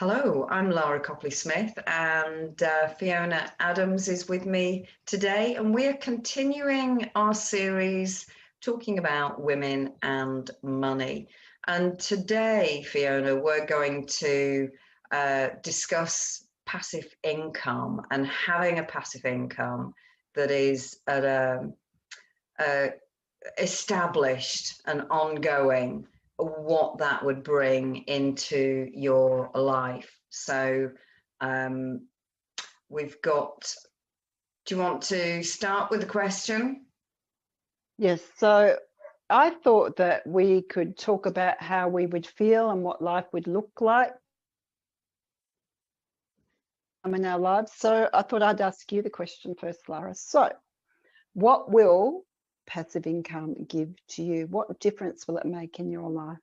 Hello, I'm Laura Copley-Smith, and Fiona Adams is with me today, and we are continuing our series talking about women and money. And today, Fiona, we're going to discuss passive income and having a passive income that is at a established and ongoing, what that would bring into your life. So we've got, do you want to start with the question? Yes, so I thought that we could talk about how we would feel and what life would look like in our lives. So I thought I'd ask you the question first, Lara. So what will passive income give to you? What difference will it make in your life?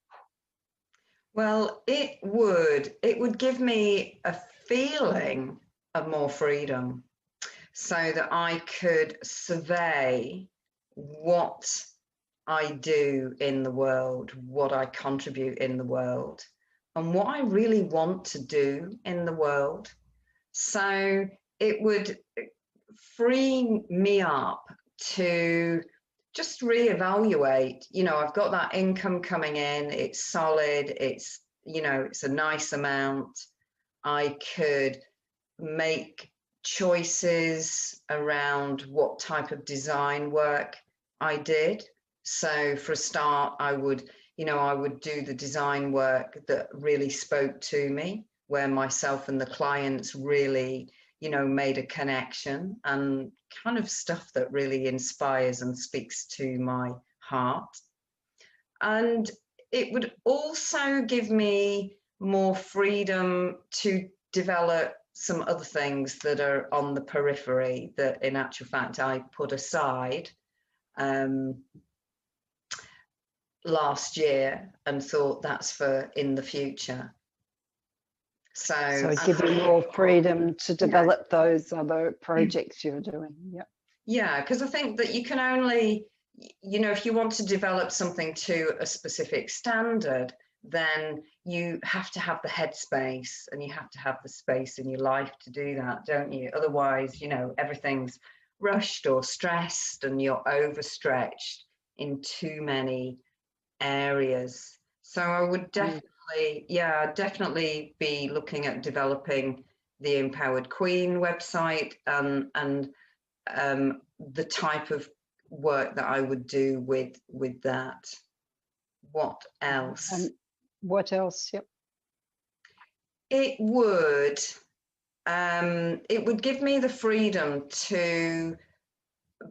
Well, it would give me a feeling of more freedom so that I could survey what I do in the world, what I contribute in the world, and what I really want to do in the world. So it would free me up to just reevaluate. I've got that income coming in, it's solid, it's a nice amount. I could make choices around what type of design work I did. So for a start, I would do the design work that really spoke to me, where myself and the clients really made a connection, and kind of stuff that really inspires and speaks to my heart. And it would also give me more freedom to develop some other things that are on the periphery that in actual fact I put aside last year and thought that's for in the future. So give you more freedom to develop those other projects you're doing. Yep. Yeah, because I think that you can only, if you want to develop something to a specific standard, then you have to have the headspace and you have to have the space in your life to do that, don't you? Otherwise, everything's rushed or stressed and you're overstretched in too many areas. So I would definitely be looking at developing the Empowered Queen website and the type of work that I would do with that. What else? What else? Yep. It would give me the freedom to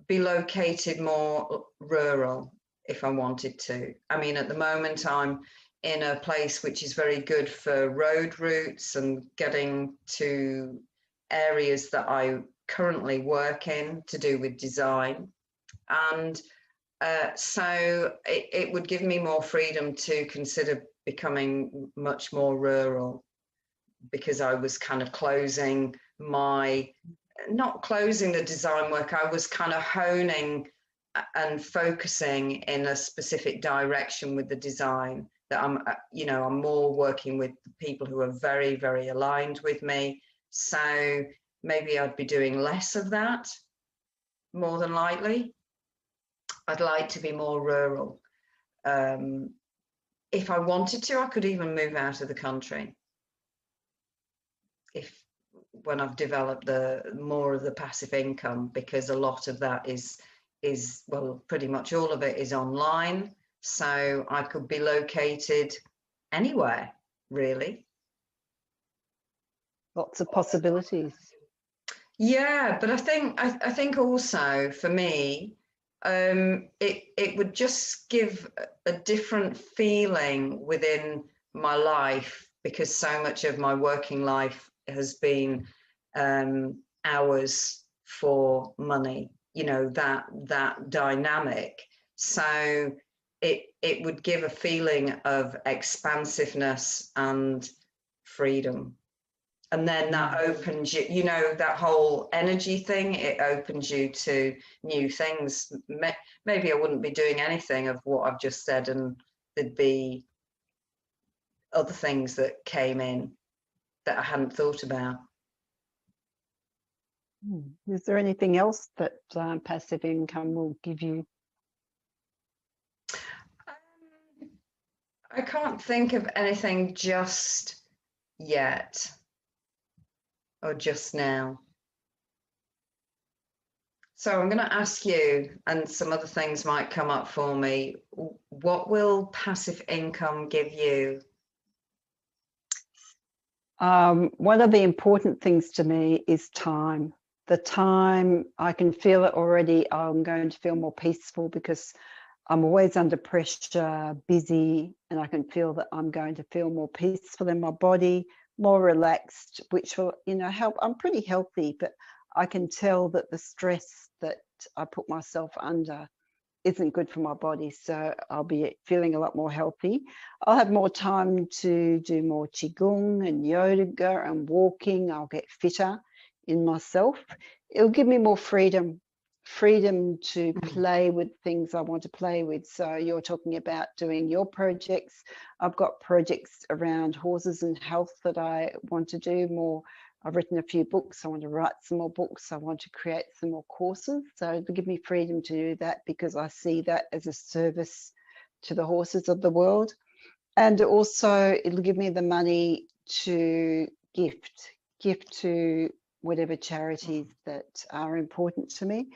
be located more rural if I wanted to. I mean, at the moment I'm in a place which is very good for road routes and getting to areas that I currently work in to do with design. And so it would give me more freedom to consider becoming much more rural, because I was kind of not closing the design work, I was kind of honing and focusing in a specific direction with the design, that I'm more working with people who are very, very aligned with me. So maybe I'd be doing less of that, more than likely. I'd like to be more rural. If I wanted to, I could even move out of the country when I've developed the more of the passive income, because a lot of that is well, pretty much all of it is online. So I could be located anywhere, really. Lots of possibilities. Yeah, but I think also for me, it would just give a different feeling within my life, because so much of my working life has been hours for money, that dynamic. So it would give a feeling of expansiveness and freedom. And then that opens you, that whole energy thing, it opens you to new things. Maybe I wouldn't be doing anything of what I've just said, and there'd be other things that came in that I hadn't thought about. Is there anything else that passive income will give you? I can't think of anything just yet or just now. So I'm going to ask you, and some other things might come up for me. What will passive income give you? One of the important things to me is time. The time, I can feel it already. I'm going to feel more peaceful because I'm always under pressure, busy, and I can feel that I'm going to feel more peaceful in my body, more relaxed, which will, help. I'm pretty healthy, but I can tell that the stress that I put myself under isn't good for my body. So I'll be feeling a lot more healthy. I'll have more time to do more qigong and yoga and walking. I'll get fitter in myself. It'll give me more freedom to play with things I want to play with. So you're talking about doing your projects. I've got projects around horses and health that I want to do more. I've written a few books. I want to write some more books. I want to create some more courses. So it'll give me freedom to do that because I see that as a service to the horses of the world. And also it'll give me the money to gift to whatever charities that are important to me.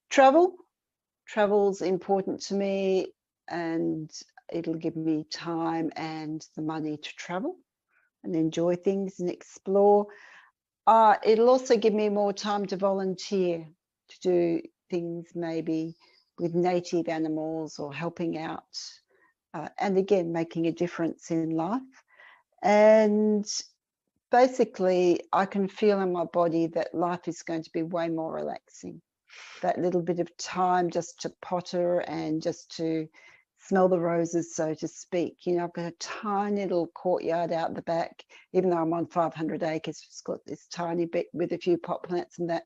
Travel's important to me, and it'll give me time and the money to travel and enjoy things and explore. It'll also give me more time to volunteer, to do things maybe with native animals or helping out, and again, making a difference in life. And basically, I can feel in my body that life is going to be way more relaxing. That little bit of time just to potter and just to smell the roses, so to speak. I've got a tiny little courtyard out the back, even though I'm on 500 acres. It's got this tiny bit with a few pot plants and that.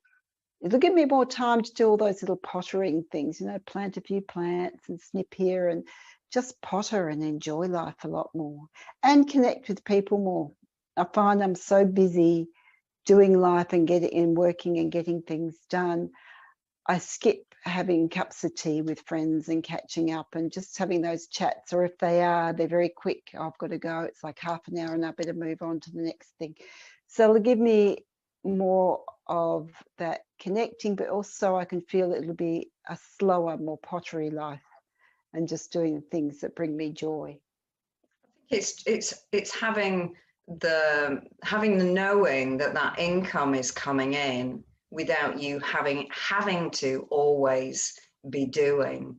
It'll give me more time to do all those little pottering things, plant a few plants and snip here and just potter and enjoy life a lot more and connect with people more. I find I'm so busy doing life and working and getting things done. I skip having cups of tea with friends and catching up and just having those chats, or if they're very quick. I've got to go, it's like half an hour and I better move on to the next thing. So it'll give me more of that connecting, but also I can feel it'll be a slower, more pottery life and just doing things that bring me joy. It's having the knowing that income is coming in without you having to always be doing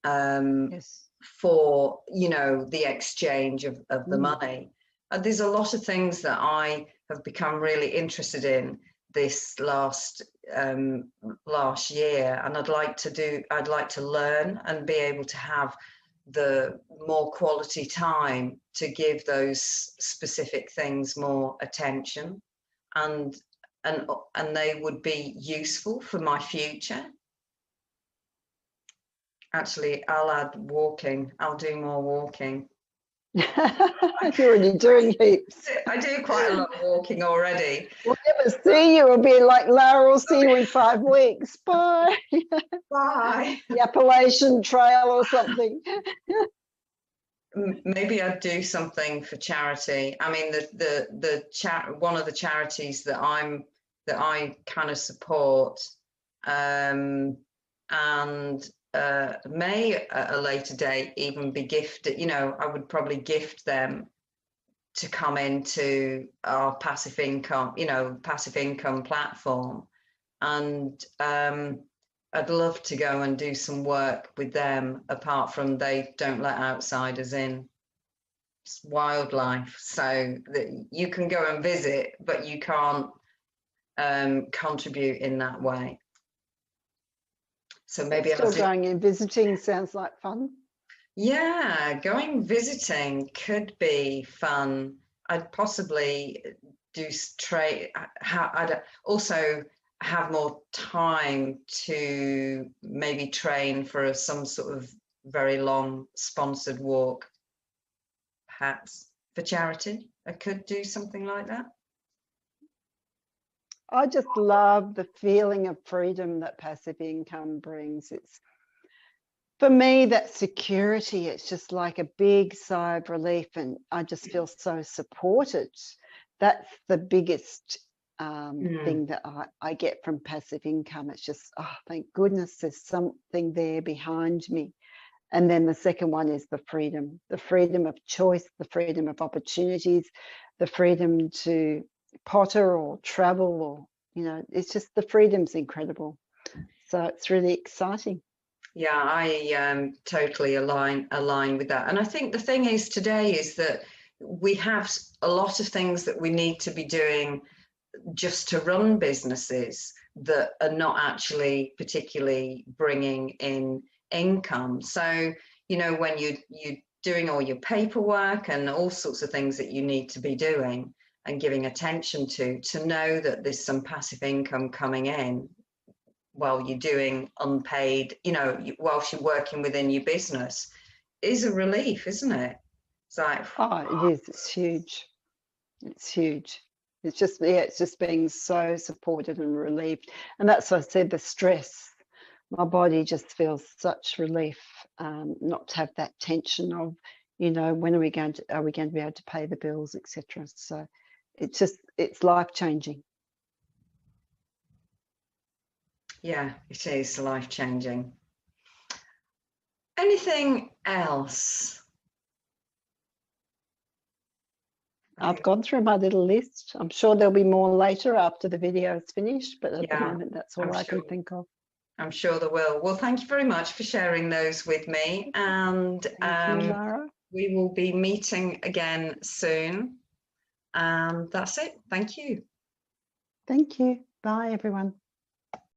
Yes. for the exchange of the money. There's a lot of things that I have become really interested in this last year, and I'd like to learn and be able to have the more quality time to give those specific things more attention, and they would be useful for my future. Actually, I'll add walking. I'll do more walking. You're already doing heaps. I do quite a lot of walking already. We'll never see you. It'll be like Laara will see you in 5 weeks. Bye. Bye. The Appalachian Trail or something. Maybe I'd do something for charity. I mean, one of the charities that I kind of support, and may at a later date even be gifted. I would probably gift them to come into our passive income platform, and I'd love to go and do some work with them, apart from they don't let outsiders in. It's wildlife, so that you can go and visit, but you can't contribute in that way. So maybe still going and visiting sounds like fun. Yeah, going visiting could be fun. I'd possibly do I'd also have more time to maybe train for some sort of very long sponsored walk, perhaps. for charity. I could do something like that. I just love the feeling of freedom that passive income brings. It's, for me, that security. It's just like a big sigh of relief, and I just feel so supported. That's the biggest thing that I get from passive income. It's just, oh, thank goodness there's something there behind me. And then the second one is the freedom of choice, the freedom of opportunities, the freedom to potter or travel, or, you know, it's just, the freedom's incredible. So it's really exciting. Yeah, I totally align with that. And I think the thing is today is that we have a lot of things that we need to be doing just to run businesses that are not actually particularly bringing in income. So, you know, when you're doing all your paperwork and all sorts of things that you need to be doing and giving attention to know that there's some passive income coming in while you're doing unpaid, you know, whilst you're working within your business, is a relief, isn't it? It's like, oh, it is. It's huge. It's huge. It's just, yeah, it's just being so supported and relieved. And that's what I said, the stress. My body just feels such relief, not to have that tension of, you know, when are we going to be able to pay the bills, etc. So it's just, it's life-changing. yeah, it is life-changing. Anything else? I've gone through my little list. I'm sure there'll be more later after the video is finished, but at the moment, that's all I can think of. I'm sure there will. Well, thank you very much for sharing those with me. And Thank you, Laara. we will be meeting again soon. And that's it. Thank you. Thank you. Bye, everyone.